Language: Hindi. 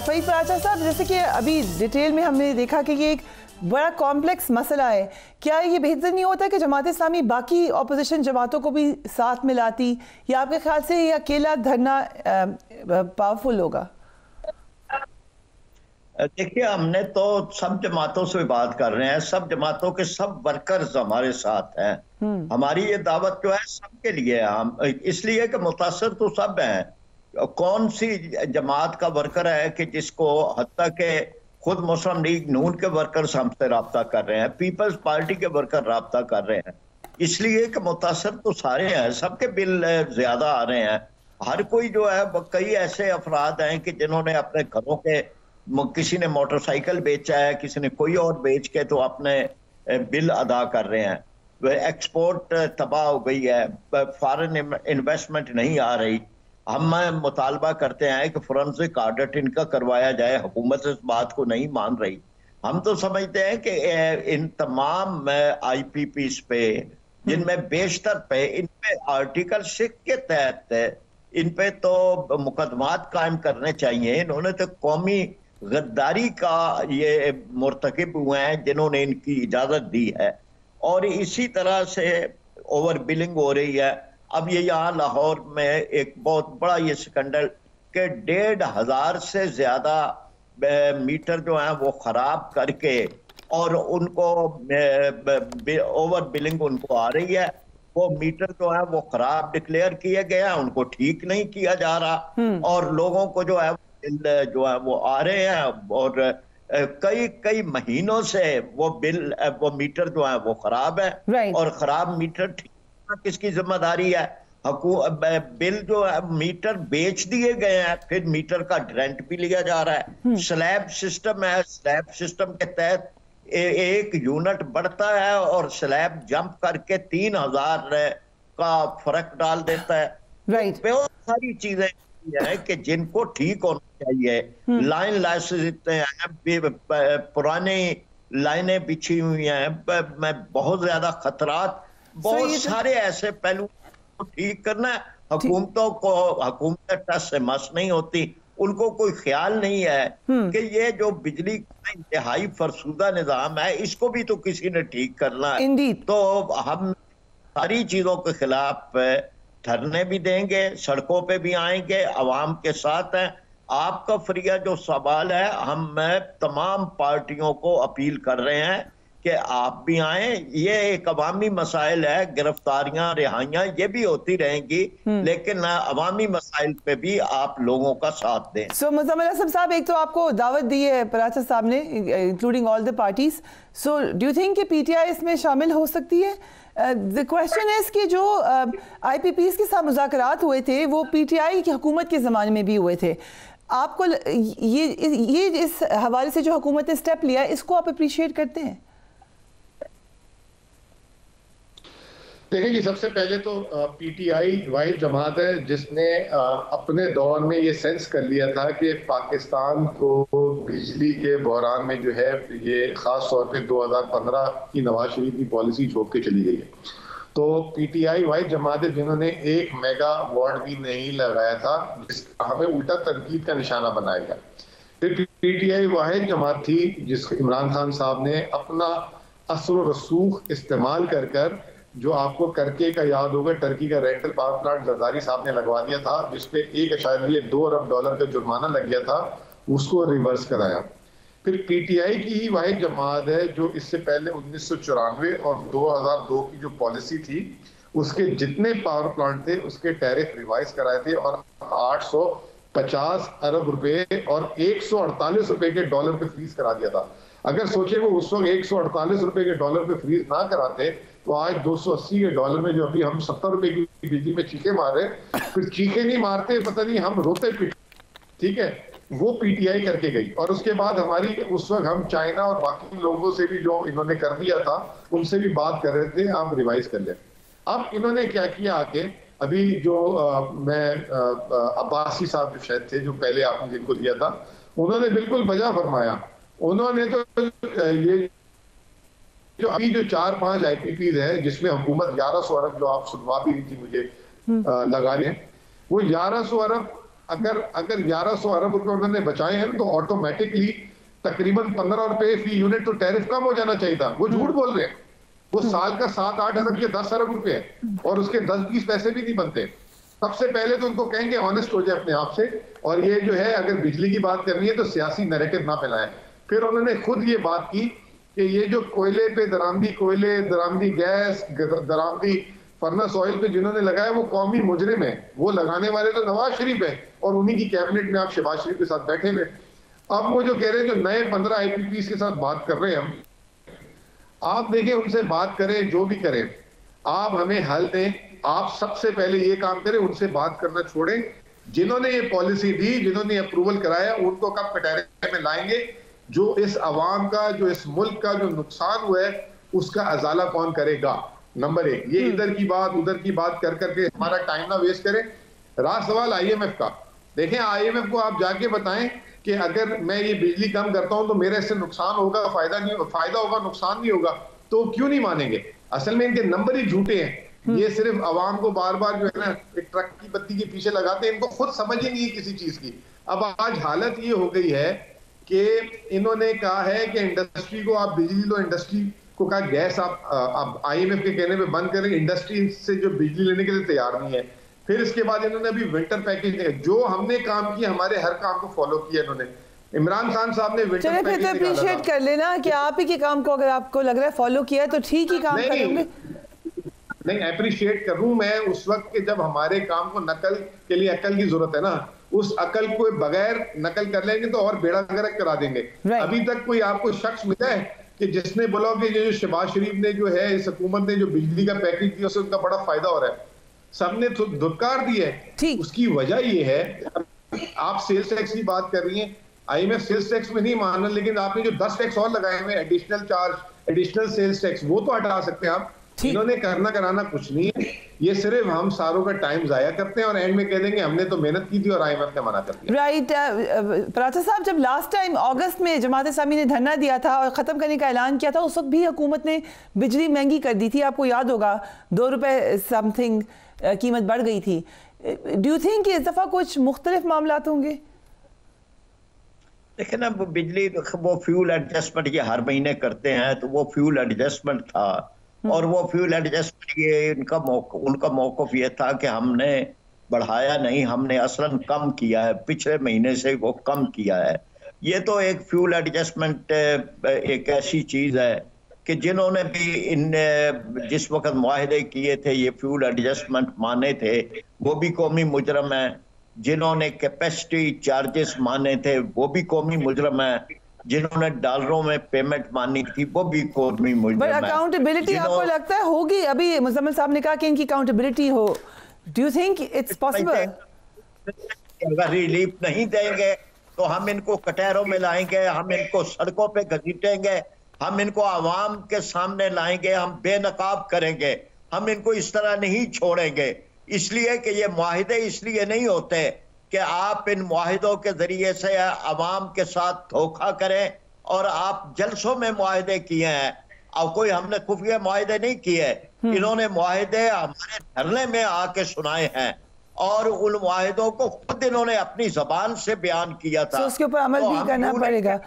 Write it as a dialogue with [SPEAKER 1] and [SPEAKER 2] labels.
[SPEAKER 1] फरीद पराचा साहब, जैसे कि अभी डिटेल में हमने देखा कि ये एक बड़ा कॉम्प्लेक्स मसला है, क्या ये बेहतर नहीं होता कि जमात इस्लामी बाकी ऑपोजिशन जमातों को भी साथ मिलाती, या आपके ख्याल से ये अकेला धरना पावरफुल होगा?
[SPEAKER 2] देखिए, हमने तो सब जमातों से बात कर रहे हैं, सब जमातों के सब वर्कर्स हमारे साथ हैं। हमारी ये दावत जो है सबके लिए है, हम इसलिए कि मुतासर तो सब हैं। कौन सी जमात का वर्कर है कि जिसको हत्ता के खुद मुस्लिम लीग नून के वर्कर्स हमसे रब्ता कर रहे हैं, पीपल्स पार्टी के वर्कर रब्ता कर रहे हैं, इसलिए कि मुतासर तो सारे हैं, सबके बिल ज्यादा आ रहे हैं। हर कोई जो है, कई ऐसे अफराद हैं कि जिन्होंने अपने घरों के, किसी ने मोटरसाइकिल बेचा है, किसी ने कोई और बेच के तो अपने बिल अदा कर रहे हैं। एक्सपोर्ट तबाह हो गई है, फॉरेन इन्वेस्टमेंट नहीं आ रही। हम मुतालबा करते हैं कि फोरेंसिक ऑडिट इनका करवाया जाए, हुकूमत इस बात को नहीं मान रही। हम तो समझते हैं कि इन तमाम IPPs पे, जिनमें बेशतर पे इन पे आर्टिकल 6 के तहत इन पे तो मुकदमात कायम करने चाहिए। इन्होंने तो कौमी गद्दारी का ये मुर्तकिब हुए हैं जिन्होंने इनकी इजाजत दी है, और इसी तरह से ओवर बिलिंग हो रही है। अब ये यहाँ लाहौर में एक बहुत बड़ा ये स्कैंडल के 1,500 से ज्यादा मीटर जो है वो खराब करके, और उनको ओवर बिलिंग उनको आ रही है। वो मीटर जो है वो खराब डिक्लेयर किए गए हैं, उनको ठीक नहीं किया जा रहा, और लोगों को जो है बिल जो है वो आ रहे हैं, और कई कई महीनों से वो मीटर जो है वो खराब है। और खराब मीटर ठीक किसकी जिम्मेदारी है? बिल जो है, मीटर बेच दिए गए हैं, फिर मीटर का रेंट भी लिया जा रहा है। स्लैब सिस्टम है, स्लैब सिस्टम के तहत एक यूनिट बढ़ता है और स्लैब जंप करके 3,000 का फर्क डाल देता है। बहुत सारी चीजें है कि जिनको ठीक होना चाहिए। लाइन लाइसेंस इतने हैं, पुरानी लाइनें बिछी हुई हैं, मैं बहुत ज्यादा खतरात, बहुत सारे ऐसे पहलू को ठीक करना है। हुकूमतों को, हुकूमत टस से मस नहीं होती, उनको कोई ख्याल नहीं है कि ये जो बिजली का इंतहाई फरसूदा निजाम है, इसको भी तो किसी ने ठीक करना है। तो हम सारी चीजों के खिलाफ धरने भी देंगे, सड़कों पे भी आएंगे, अवाम के साथ हैं। आपका फरिया जो सवाल है, हम तमाम पार्टियों को अपील कर रहे हैं कि आप भी आए। ये एक अवामी मसाइल है, गिरफ्तारियां, रिहाइयां ये भी होती रहेंगी, लेकिन अवामी मसाइल पे भी आप लोगों का साथ दें।
[SPEAKER 1] सो मुज़म्मिल असलम साहब, एक तो आपको दावत दी है पराचा साहब ने, including all the parties, so do you think कि PTI इसमें शामिल हो सकती है? द क्वेश्चन इज कि जो IPPs के साथ मुज़ाकरात हुए थे वो PTI की हुकूमत के ज़माने में भी हुए थे। आपको ये इस हवाले से जो हुकूमत ने स्टेप लिया, इसको आप अप्रिशिएट करते हैं?
[SPEAKER 3] देखिए जी, सबसे पहले तो PTI वाहिद जमात है जिसने अपने दौर में ये सेंस कर लिया था कि पाकिस्तान को बिजली के बहरान में जो है, ये ख़ास तौर पे 2015 की नवाज शरीफ की पॉलिसी छोड़ के चली गई है। तो PTI वाहिद जमात है जिन्होंने 1 मेगावाट भी नहीं लगाया था, जिसका हमें उल्टा तनकीद का निशाना बनाया गया। फिर PTI वाहिद जमात थी जिस इमरान खान साहब ने अपना असर रसूख इस्तेमाल कर जो आपको करके का याद होगा, टर्की का रेंटल पावर प्लांट जरदारी साहब ने लगवा दिया था, जिसपे $1.2 अरब का जुर्माना लग गया था, उसको रिवर्स कराया। फिर PTI की ही वाहिद जमात है जो इससे पहले 1994 और 2002 की जो पॉलिसी थी, उसके जितने पावर प्लांट थे उसके टैरिफ रिवाइज कराए थे, और 850 अरब रुपए और 148 रुपए के डॉलर पे फ्रीज करा दिया था। अगर सोचे वो उस वक्त 148 रुपए के डॉलर पे फ्रीज ना कराते तो आज 280 के डॉलर में जो अभी हम 70 रुपए की बिजली में चीखे मार रहे, फिर चीखे नहीं मारते, पता नहीं हम रोते पीटते, ठीक है। वो PTI करके गई, और उसके बाद हमारी उस वक्त हम चाइना और बाकी लोगों से भी जो इन्होंने कर दिया था उनसे भी बात कर रहे थे, आप रिवाइज कर लें। अब इन्होंने क्या किया आके, अभी जो अब्बासी साहब जो शायद थे, जो पहले आपने जिनको दिया था, उन्होंने बिल्कुल वजह फरमाया। उन्होंने तो ये जो अभी जो 4-5 IPPs है जिसमें हुकूमत 1100 अरब, जो आप सुनवा भी रही थी मुझे, लगा रहे हैं, वो 1100 अरब अगर 1100 अरब रुपए उन्होंने बचाए हैं तो ऑटोमेटिकली तकरीबन 15 रुपए फी यूनिट तो टैरिफ कम हो जाना चाहिए था। वो झूठ बोल रहे हैं। वो साल का 7-8 अरब के 10 अरब रुपए है और उसके 10-20 पैसे भी नहीं बनते। सबसे पहले तो उनको कहेंगे ऑनेस्ट हो जाए अपने आप से, और ये जो है अगर बिजली की बात करनी है तो सियासी नैरेटिव ना फैलाएं। फिर उन्होंने खुद ये बात की कि ये जो कोयले पे दरामदी गैस, दरामदी फर्नेस ऑयल पे जिन्होंने लगाया वो कौमी मुजरिम है। वो लगाने वाले तो नवाज शरीफ है और उन्हीं की कैबिनेट में आप शहबाज शरीफ के साथ बैठे हुए। अब वो जो कह रहे हैं, जो नए 15 IPPs के साथ बात कर रहे हैं हम, आप देखें उनसे बात करें, जो भी करें, आप हमें हल दें। आप सबसे पहले ये काम करें, उनसे बात करना छोड़ें। जिन्होंने ये पॉलिसी दी, जिन्होंने अप्रूवल कराया, उनको कब कटहरे में लाएंगे? जो इस अवाम का, जो इस मुल्क का जो नुकसान हुआ है उसका अजाला कौन करेगा? नंबर 1। ये इधर की बात उधर की बात कर करके हमारा टाइम ना वेस्ट करें। रहा सवाल IMF का, देखें IMF को आप जाके बताएं कि अगर मैं ये बिजली कम करता हूं तो मेरे इससे नुकसान होगा, फायदा होगा, नुकसान नहीं होगा, तो क्यों नहीं मानेंगे? असल में इनके नंबर ही झूठे हैं। ये सिर्फ अवाम को बार बार जो है ना एक ट्रक की बत्ती के पीछे लगाते हैं। इनको खुद समझ ही नहीं है किसी चीज की। अब आज हालत ये हो गई है कि इन्होंने कहा है कि इंडस्ट्री को आप बिजली लो, इंडस्ट्री को कहा गैस आप IMF के कहने पे बंद करें। इंडस्ट्री से जो बिजली लेने के लिए तैयार नहीं है। फिर इसके बाद इन्होंने अभी विंटर पैकेज दिया। जो हमने काम किया, हमारे हर काम को फॉलो किया इन्होंने। इमरान खान साहब ने विंटर पैकेज
[SPEAKER 1] अप्रिशिएट कर लेना कि आप ही के काम को अगर आपको लग रहा है फॉलो किया है तो ठीक ही काम करेंगे।
[SPEAKER 3] नहीं, अप्रिशिएट करूं मैं उस वक्त के जब हमारे काम को नकल के लिए अकल की जरूरत है ना। उस अकल को बगैर नकल कर लेंगे तो और बेड़ा गर्क करा देंगे। अभी तक कोई आपको शख्स मिला है कि जिसने बोला कि जो शहबाज शरीफ ने जो है, इस हुकूमत ने जो बिजली का पैकेज दिया उससे उनका बड़ा फायदा हो रहा है? सबने तो धुतकार दी है। उसकी वजह ये है, आप सेल्स टैक्स की बात कर रही हैं, IMF सेल्स टैक्स में नहीं मान रहा, लेकिन आपने जो 10 टैक्स और लगाए हुए, additional charge, additional sales tax, वो तो हटा सकते हैं आप। इन्होंने करना कराना कुछ नहीं है। ये सिर्फ हम सारों का टाइम जाया करते हैं और एंड में कह देंगे हमने तो मेहनत की थी और IMF ने मना कर दिया।
[SPEAKER 1] राइट। पराचा साहब, जब लास्ट टाइम अगस्त में जमात इस्लामी ने धरना दिया था और ख़त्म करने का ऐलान किया था, उस वक्त भी हुकूमत ने बिजली महंगी कर दी थी। आपको याद होगा 2 रुपए समथिंग कीमत बढ़ गई थी। डू यू थिंक इस दफ़ा कुछ मुख्तलिफ मामलात होंगे?
[SPEAKER 2] देखिए ना, वो बिजली वो फ्यूल एडजस्टमेंट ये हर महीने करते हैं, तो वो फ्यूल एडजस्टमेंट था। और वो फ्यूल एडजस्टमेंट ये उनका मौक़िफ़ ये था कि हमने बढ़ाया नहीं, हमने असलन कम किया है। पिछले महीने से वो कम किया है। ये तो एक फ्यूल एडजस्टमेंट एक ऐसी चीज़ है कि जिन्होंने भी जिस वक्त मुआहदे किए थे, ये फ्यूल एडजस्टमेंट माने थे, वो भी कौमी मुजरम है। जिन्होंने कैपेसिटी चार्जेस माने थे, वो भी कौमी मुजरम है। जिन्होंने डॉलरों में पेमेंट मानी थी, वो भी कौमी मुजरम है।
[SPEAKER 1] अकाउंटेबिलिटी आपको लगता है होगी? अभी मुजम्मिल साहब ने कहा कि इनकी अकाउंटेबिलिटी हो। Do you think it's possible?
[SPEAKER 2] अगर रिलीफ नहीं देंगे तो हम इनको कटहरों में लाएंगे, हम इनको सड़कों पे घसीटेंगे, हम इनको आवाम के सामने लाएंगे, हम बेनकाब करेंगे। हम इनको इस तरह नहीं छोड़ेंगे। इसलिए कि ये मुआहिदे इसलिए नहीं होते कि आप इन मुआहिदों के जरिए से अवाम के साथ धोखा करें। और आप जलसों में मुआहिदे किए हैं, और कोई हमने खुफिया मुआहिदे नहीं किए। इन्होंने मुआहिदे हमारे धरने में आके सुनाए हैं और उन मुआहिदों को खुद इन्होंने अपनी जबान से बयान किया था।
[SPEAKER 1] उसके ऊपर अमल भी करना पड़ेगा।